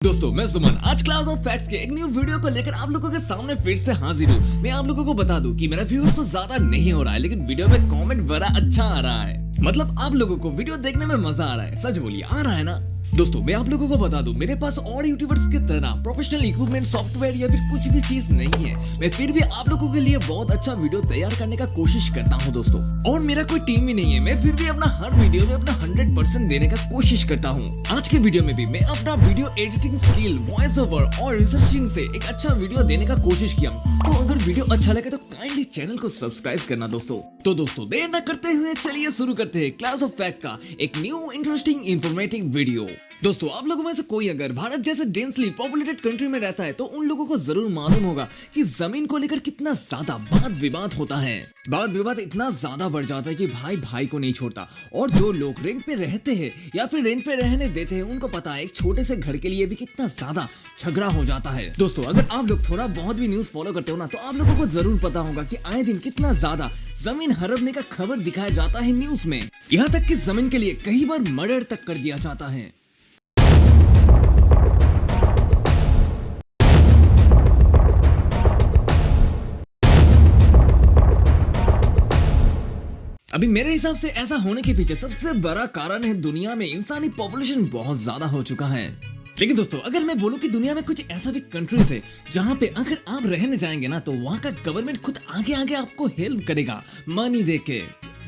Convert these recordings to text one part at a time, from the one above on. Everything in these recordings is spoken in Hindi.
दोस्तों मैं सुमन आज क्लास ऑफ फैक्ट्स के एक न्यू वीडियो को लेकर आप लोगों के सामने फिर से हाजिर हूँ। मैं आप लोगों को बता दूं कि मेरा व्यूअर्स तो ज्यादा नहीं हो रहा है, लेकिन वीडियो में कमेंट बड़ा अच्छा आ रहा है। मतलब आप लोगों को वीडियो देखने में मजा आ रहा है। सच बोलिए, आ रहा है ना? दोस्तों मैं आप लोगों को बता दूं, मेरे पास और यूट्यूबर्स की तरह प्रोफेशनल इक्विपमेंट, सॉफ्टवेयर या फिर कुछ भी चीज नहीं है। मैं फिर भी आप लोगों के लिए बहुत अच्छा वीडियो तैयार करने का कोशिश करता हूं दोस्तों। और मेरा कोई टीम भी नहीं है, मैं फिर भी अपना हर वीडियो में अपना 100% देने का कोशिश करता हूं। आज के वीडियो में भी मैं अपना video editing skill, voice over और रिसर्चिंग से एक अच्छा वीडियो देने का कोशिश किया। तो अगर वीडियो अच्छा लगे तो काइंडली चैनल को सब्सक्राइब करना दोस्तों। तो दोस्तों देर न करते हुए चलिए शुरू करते हैं क्लास ऑफ फैक्ट का एक न्यू इंटरेस्टिंग इंफॉर्मेटिव वीडियो। दोस्तों आप लोगों में से कोई अगर भारत जैसे डेंसली पॉपुलेटेड कंट्री में रहता है तो उन लोगों को जरूर मालूम होगा कि जमीन को लेकर कितना ज्यादा वाद विवाद होता है। वाद विवाद इतना ज्यादा बढ़ जाता है कि भाई भाई को नहीं छोड़ता। और जो लोग रेंट पे रहते हैं या फिर रेंट पे रहने देते हैं, उनको पता है एक छोटे से घर के लिए भी कितना ज्यादा झगड़ा हो जाता है। दोस्तों अगर आप लोग थोड़ा बहुत भी न्यूज फॉलो करते हो ना, तो आप लोगों को जरूर पता होगा कि आए दिन कितना ज्यादा जमीन हड़पने का खबर दिखाया जाता है न्यूज में। यहाँ तक कि जमीन के लिए कई बार मर्डर तक कर दिया जाता है। अभी मेरे हिसाब से ऐसा होने के पीछे सबसे बड़ा कारण है दुनिया में इंसानी पॉपुलेशन बहुत ज्यादा हो चुका है। लेकिन दोस्तों अगर मैं बोलूं कि दुनिया में कुछ ऐसा भी कंट्रीज है जहां पे अगर आप रहने जाएंगे ना, तो वहां का गवर्नमेंट खुद आगे आगे आपको हेल्प करेगा मनी देके।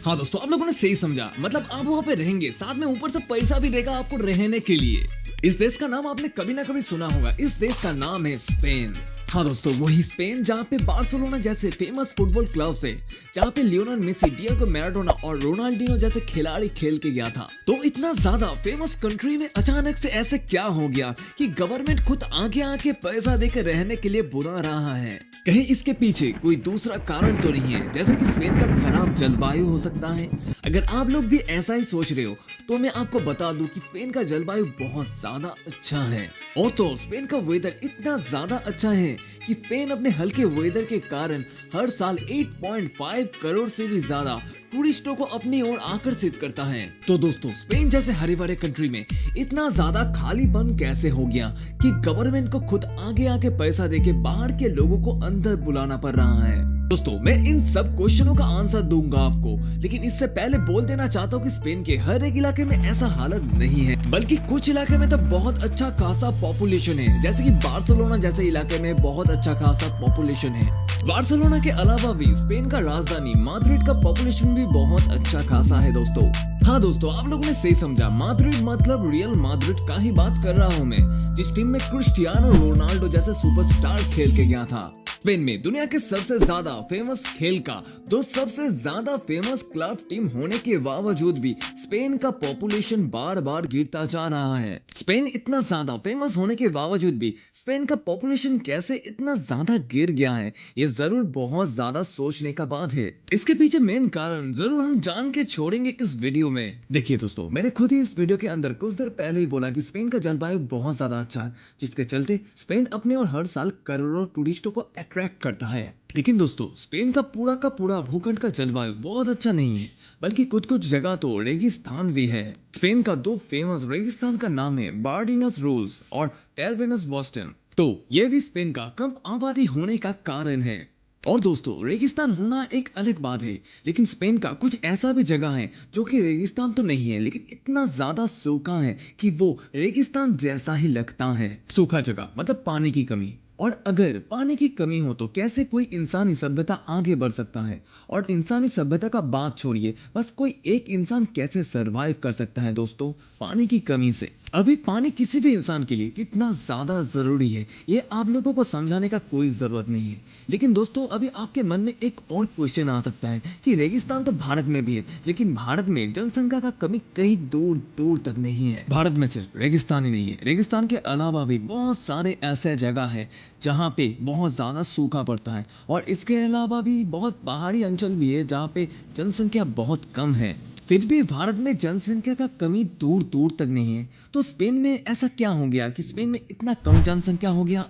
हाँ दोस्तों आप लोगों ने सही समझा, मतलब आप वहां पे रहेंगे, साथ में ऊपर से पैसा भी देगा आपको रहने के लिए। इस देश का नाम आपने कभी ना कभी सुना होगा। इस देश का नाम है स्पेन। हाँ दोस्तों वही स्पेन जहाँ पे बार्सिलोना जैसे फेमस फुटबॉल क्लब्स है, जहाँ पे लियोनेल मेसी, डिएगो मैराडोना और रोनाल्डिनो जैसे खिलाड़ी खेल के गया था। तो इतना ज्यादा फेमस कंट्री में अचानक से ऐसे क्या हो गया कि गवर्नमेंट खुद आगे आके पैसा देकर रहने के लिए बुला रहा है? कहीं इसके पीछे कोई दूसरा कारण तो नहीं है, जैसे कि स्पेन का खराब जलवायु हो सकता है? अगर आप लोग भी ऐसा ही सोच रहे हो तो मैं आपको बता दूं कि स्पेन का जलवायु बहुत ज्यादा अच्छा है। और तो स्पेन का वेदर इतना ज्यादा अच्छा है कि स्पेन अपने हल्के वेदर के कारण हर साल 8.5 करोड़ से भी ज्यादा टूरिस्टों को अपनी ओर आकर्षित करता है। तो दोस्तों स्पेन जैसे हरे भरे कंट्री में इतना ज्यादा खालीपन कैसे हो गया कि गवर्नमेंट को खुद आगे आके पैसा देके बाहर के लोगों को अंदर बुलाना पड़ रहा है? दोस्तों मैं इन सब क्वेश्चनों का आंसर दूंगा आपको, लेकिन इससे पहले बोल देना चाहता हूँ कि स्पेन के हर एक इलाके में ऐसा हालत नहीं है, बल्कि कुछ इलाके में तो बहुत अच्छा खासा पॉपुलेशन है। जैसे कि बार्सिलोना जैसे इलाके में बहुत अच्छा खासा पॉपुलेशन है। बार्सिलोना के अलावा भी स्पेन का राजधानी माद्रिद का पॉपुलेशन भी बहुत अच्छा खासा है दोस्तों। हाँ दोस्तों आप लोगों ने सही समझा, माद्रिद मतलब रियल माद्रिद का ही बात कर रहा हूँ मैं, जिस टीम में क्रिस्टियानो रोनाल्डो जैसे सुपरस्टार खेल के गया था। स्पेन में दुनिया के सबसे ज्यादा फेमस खेल का दो सबसे ज्यादा फेमस क्लब टीम होने के बावजूद भी स्पेन का पॉपुलेशन बार बार गिरता जा रहा है। स्पेन इतना ज्यादा फेमस होने के बावजूद भी स्पेन का पॉपुलेशन कैसे इतना ज्यादा गिर गया है, ये जरूर बहुत ज्यादा सोचने का बात है। इसके पीछे मेन कारण जरूर हम जान के छोड़ेंगे इस वीडियो में। देखिए दोस्तों मैंने खुद ही इस वीडियो के अंदर कुछ देर पहले ही बोला कि स्पेन का जलवायु बहुत ज्यादा अच्छा है, जिसके चलते स्पेन अपने और हर साल करोड़ों टूरिस्टों को अट्रैक्ट करता है। लेकिन दोस्तों स्पेन का पूरा भूखंड का जलवायु बहुत अच्छा नहीं है, बल्कि कुछ जगह तो रेगिस्तान भी है। स्पेन का दो फेमस रेगिस्तान का नाम है बार्डिनस रूल्स और टेरबेनस बॉस्टन। तो ये भी स्पेन का कम आबादी होने का कारण है। और दोस्तों रेगिस्तान होना एक अलग बात है, लेकिन स्पेन का कुछ ऐसा भी जगह है जो कि रेगिस्तान तो नहीं है, लेकिन इतना ज्यादा सूखा है कि वो रेगिस्तान जैसा ही लगता है। सूखा जगह मतलब पानी की कमी। और अगर पानी की कमी हो तो कैसे कोई इंसानी सभ्यता आगे बढ़ सकता है? और इंसानी सभ्यता का बात छोड़िए, बस कोई एक इंसान कैसे सरवाइव कर सकता है दोस्तों पानी की कमी से? अभी पानी किसी भी इंसान के लिए कितना ज्यादा जरूरी है ये आप लोगों को समझाने का कोई जरूरत नहीं है। लेकिन दोस्तों अभी आपके मन में एक और क्वेश्चन आ सकता है कि रेगिस्तान तो भारत में भी है, लेकिन भारत में जनसंख्या का कमी कहीं दूर दूर तक नहीं है। भारत में सिर्फ रेगिस्तान ही नहीं है, रेगिस्तान के अलावा भी बहुत सारे ऐसे जगह है जहाँ पे बहुत ज़्यादा सूखा पड़ता है। और इसके अलावा भी बहुत पहाड़ी अंचल भी है जहाँ पे जनसंख्या बहुत कम है। फिर भी भारत में जनसंख्या का कमी दूर दूर तक नहीं है। तो स्पेन में ऐसा क्या हो गया कि स्पेन में इतना कम जनसंख्या हो गया?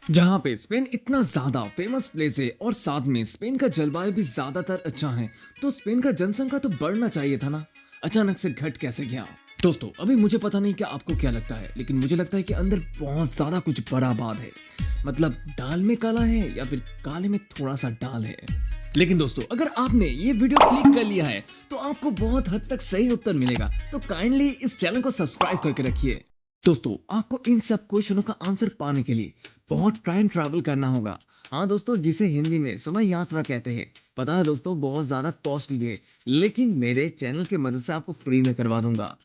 जहाँ पे स्पेन इतना ज्यादा फेमस प्लेस है और साथ में स्पेन का जलवायु भी ज्यादातर अच्छा है, तो स्पेन का जनसंख्या तो बढ़ना चाहिए था ना, अचानक से घट कैसे गया? दोस्तों अभी मुझे पता नहीं कि आपको क्या लगता है, लेकिन मुझे लगता है कि अंदर बहुत ज्यादा कुछ बड़ा बात है। मतलब दाल में काला है या फिर काले में थोड़ा सा डाल है। लेकिन दोस्तों अगर आपने ये वीडियो क्लिक कर लिया है तो आपको बहुत हद तक सही उत्तर मिलेगा, तो काइंडली इस चैनल को सब्सक्राइब करके रखिए। दोस्तों आपको इन सब क्वेश्चनों का आंसर पाने के लिए बहुत टाइम ट्रैवल करना होगा। हाँ दोस्तों, जिसे हिंदी में समय यात्रा कहते हैं। पता है दोस्तों, बहुत ज्यादा कॉस्टली है, लेकिन मेरे चैनल की मदद से आपको फ्री में करवा दूंगा।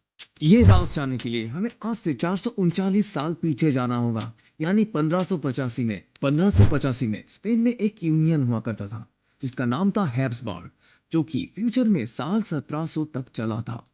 ये राज जानने के लिए हमें आज से 439 साल पीछे जाना होगा, यानी 1585 में स्पेन में एक यूनियन हुआ करता था जिसका नाम था हैब्सबर्ग, जो कि फ्यूचर में साल 1700 तक चला था।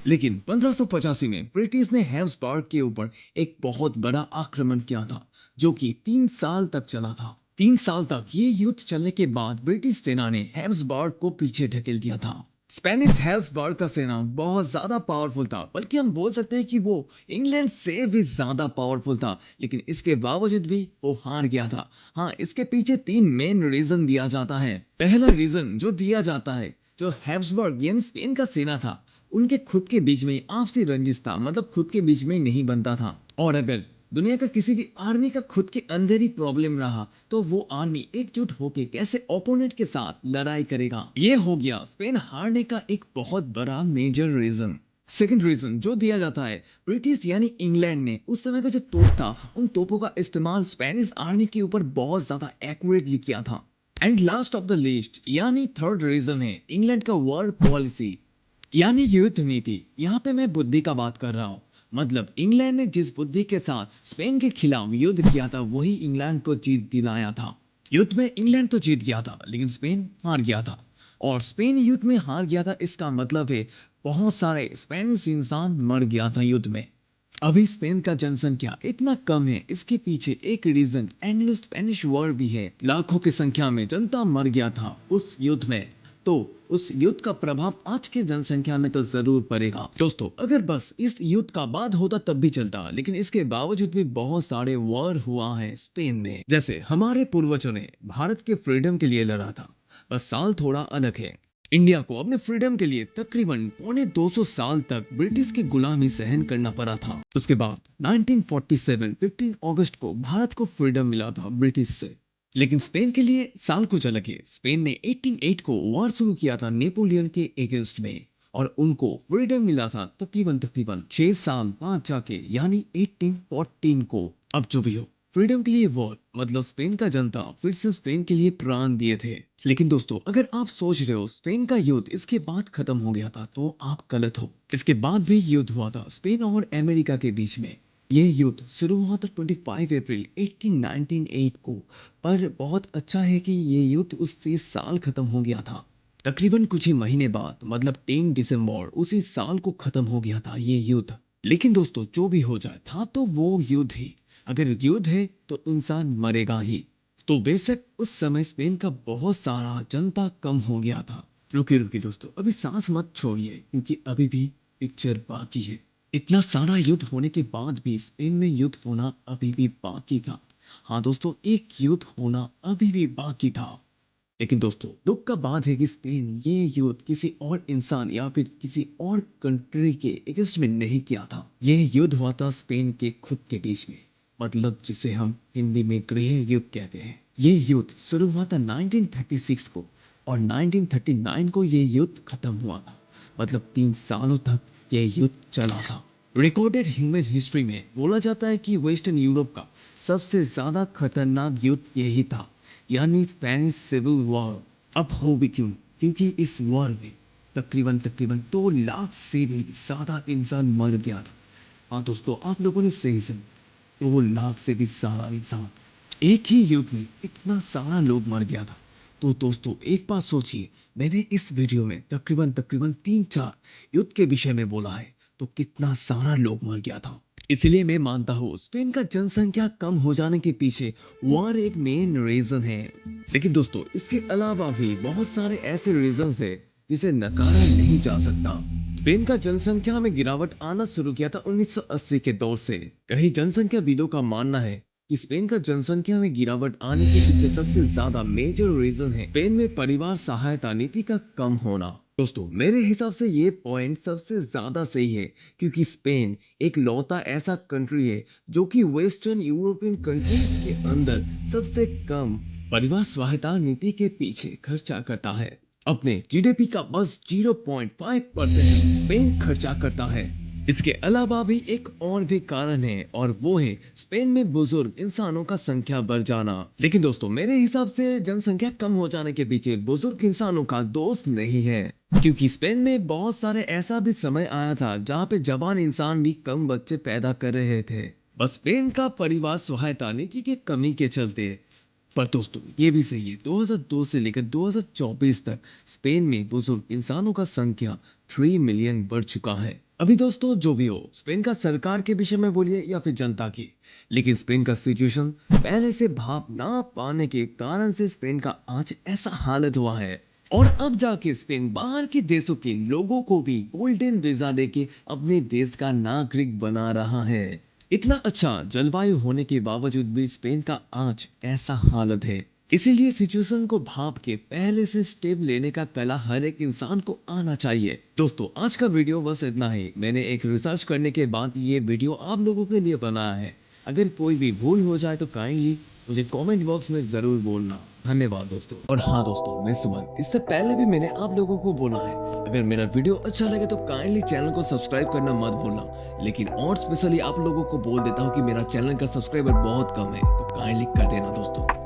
लेकिन 1585 में ब्रिटिश ने हैब्सबर्ग के ऊपर एक बहुत बड़ा आक्रमण किया था, जो कि 3 साल तक चला था। 3 साल तक ये युद्ध चलने के बाद ब्रिटिश सेना ने हैब्सबर्ग को पीछे ढकेल दिया था। स्पेनिश हैब्सबर्ग का सेना बहुत ज्यादा पावरफुल था, बल्कि हम बोल सकते हैं कि वो इंग्लैंड से भी ज्यादा पावरफुल था, लेकिन इसके बावजूद भी वो हार गया था। हाँ, इसके पीछे 3 मेन रीजन दिया जाता है। पहला रीजन जो दिया जाता है, जो हैब्सबर्ग यानी स्पेन का सेना था, उनके खुद के बीच में आपसी रंजिश था, मतलब खुद के बीच में नहीं बनता था। और अगर दुनिया का किसी भी आर्मी का खुद के अंदर ही प्रॉब्लम रहा, तो वो आर्मी एकजुट होकर कैसे ओपोनेंट के साथ लड़ाई करेगा। ये हो गया स्पेन हारने का एक बहुत बड़ा मेजर रीजन। सेकंड रीजन जो दिया जाता है, ब्रिटिश यानी इंग्लैंड ने उस समय का जो तोप था, उन तोपों का इस्तेमाल स्पेनिश आर्मी के ऊपर बहुत ज्यादा एक्यूरेटली किया था। And last of the list यानी थर्ड रीजन है इंग्लैंड का वॉर पॉलिसी, यानी युद्ध नीति। यहाँ पे मैं बुद्धि का बात कर रहा हूँ। मतलब इंग्लैंड ने जिस बुद्धि के साथ स्पेन के खिलाफ युद्ध किया था, वही इंग्लैंड को जीत दिलाया था। युद्ध में इंग्लैंड तो जीत गया था, लेकिन स्पेन हार गया था। और स्पेन युद्ध में हार गया था, इसका मतलब है बहुत सारे स्पेनिश इंसान मर गया था युद्ध में। अभी स्पेन का जनसंख्या इतना कम है, इसके पीछे एक रीजन एंग्लो स्पेनिश वॉर भी है। लाखों की संख्या में जनता मर गया था उस युद्ध में, तो उस युद्ध का प्रभाव आज के जनसंख्या में तो जरूर पड़ेगा। दोस्तों अगर बस इस युद्ध का बाद होता तब भी चलता, लेकिन इसके बावजूद भी बहुत सारे वॉर हुआ है स्पेन में। जैसे हमारे पूर्वजों ने भारत के फ्रीडम के लिए लड़ा था, बस साल थोड़ा अलग है। इंडिया को अपने फ्रीडम के लिए तकरीबन 250 साल तक ब्रिटिश की गुलामी सहन करना पड़ा था। उसके बाद 1947 15 अगस्त को भारत को फ्रीडम मिला था ब्रिटिश से। लेकिन स्पेन के लिए साल कुछ अलग है। स्पेन ने 1808 को वॉर शुरू किया था नेपोलियन के अगेंस्ट में, और उनको फ्रीडम मिला था तकरीबन तकरीबन 6 साल बाद जाके, यानी 1814 को। अब जो भी हो, फ्रीडम के लिए वॉर मतलब स्पेन का जनता फिर से स्पेन के लिए प्राण दिए थे। लेकिन दोस्तों अगर आप सोच रहे हो स्पेन का युद्ध इसके बाद खत्म हो गया था, तो आप गलत हो। इसके बाद भी युद्ध हुआ था स्पेन और अमेरिका के बीच में। ये युद्ध शुरू हुआ था 25 अप्रैल 1898 को, पर बहुत अच्छा है कि ये युद्ध उसी साल खत्म हो गया था। तकरीबन कुछ ही महीने बाद मतलब 10 दिसंबर उसी साल को खत्म हो गया था ये युद्ध। लेकिन दोस्तों जो भी हो जाए, था तो वो युद्ध ही। अगर युद्ध है तो इंसान मरेगा ही। तो बेशक उस समय स्पेन का बहुत सारा जनता कम हो गया था। रुकिए रुकिए दोस्तों, अभी सांस मत छोड़िए, क्योंकि अभी भी पिक्चर बाकी है। इतना सारा युद्ध होने के बाद भी स्पेन में युद्ध होना अभी भी बाकी था। हाँ दोस्तों, एक युद्ध होना अभी भी बाकी था। लेकिन दोस्तों दुख का बात है कि स्पेन ये युद्ध किसी और इंसान या फिर किसी और कंट्री के अगेंस्ट में नहीं किया था। ये युद्ध हुआ था स्पेन के खुद के बीच में, मतलब जिसे हम हिंदी में गृह युद्ध कहते हैं। ये युद्ध शुरू हुआ था 1936 को, और 1939 को ये युद्ध खत्म हुआ था। मतलब 3 सालों तक ये युद्ध चला था। रिकॉर्डेड ह्यूमन हिस्ट्री में बोला जाता है कि वेस्टर्न यूरोप का सबसे ज्यादा खतरनाक युद्ध यही था, यानी स्पेनिश सिविल वॉर। अब हो भी क्यों, क्योंकि इस वॉर में तकरीबन तकरीबन 2 लाख से भी ज्यादा इंसान मर गया था। हाँ दोस्तों, आप लोगों ने सही सुना, 2 लाख से भी ज्यादा इंसान एक ही युद्ध में इतना सारा लोग मर गया था। तो दोस्तों एक बात सोचिए, मैंने इस वीडियो में तकरीबन तकरीबन 3-4 युद्ध के विषय में बोला है, तो कितना सारा लोग मर गया था। इसलिए मैं मानता हूँ स्पेन का जनसंख्या कम हो जाने के पीछे वॉर एक मेन रीजन है। लेकिन दोस्तों इसके अलावा भी बहुत सारे ऐसे रीजन है जिसे नकारा नहीं जा सकता। स्पेन का जनसंख्या में गिरावट आना शुरू किया था 1980 के दौर से। कई जनसंख्याविदों का मानना है कि स्पेन का जनसंख्या में गिरावट आने के पीछे सबसे ज्यादा मेजर रीजन है स्पेन में परिवार सहायता नीति का कम होना। दोस्तों मेरे हिसाब से ये पॉइंट सबसे ज्यादा सही है, क्योंकि स्पेन एक लौता ऐसा कंट्री है जो कि वेस्टर्न यूरोपियन कंट्रीज के अंदर सबसे कम परिवार सहायता नीति के पीछे खर्चा करता है। अपने जीडीपी का बस 0.5% स्पेन खर्चा करता है। इसके अलावा भी एक और भी कारण है, और वो है स्पेन में बुजुर्ग इंसानों का संख्या बढ़ जाना। लेकिन दोस्तों मेरे हिसाब से जनसंख्या कम हो जाने के पीछे बुजुर्ग इंसानों का दोष नहीं है, क्योंकि स्पेन में बहुत सारे ऐसा भी समय आया था जहाँ पे जवान इंसान भी कम बच्चे पैदा कर रहे थे, बस स्पेन का परिवार सहायता नीति के कमी के चलते। पर दोस्तों ये भी सही है, 2002 से लेकर 2024 तक स्पेन में बुजुर्ग इंसानों का संख्या 3 मिलियन बढ़ चुका है। अभी दोस्तों जो भी हो, स्पेन का सरकार के विषय में बोलिए या फिर जनता की, लेकिन स्पेन का सिचुएशन पहले से भाप ना पाने के कारण से स्पेन का आज ऐसा हालत हुआ है। और अब जाके स्पेन बाहर के देशों के लोगों को भी गोल्डन वीजा देके अपने देश का नागरिक बना रहा है। इतना अच्छा जलवायु होने के बावजूद भी स्पेन का आज ऐसा हालत है। इसीलिए सिचुएशन को भाप के पहले से स्टेप लेने का कला हर एक इंसान को आना चाहिए। दोस्तों आज का वीडियो बस इतना ही। मैंने एक रिसर्च करने के बाद ये वीडियो आप लोगों के लिए बनाया है। अगर कोई भी भूल हो जाए तो काइंडली मुझे कमेंट बॉक्स में जरूर बोलना। धन्यवाद दोस्तों। और हाँ दोस्तों, मैं सुमन, इससे पहले भी मैंने आप लोगों को बोला है, अगर मेरा वीडियो अच्छा लगे तो काइंडली चैनल को सब्सक्राइब करना मत भूलना। लेकिन और स्पेशली आप लोगों को बोल देता हूँ कि मेरा चैनल का सब्सक्राइबर बहुत कम है, तो काइंडली कर देना दोस्तों।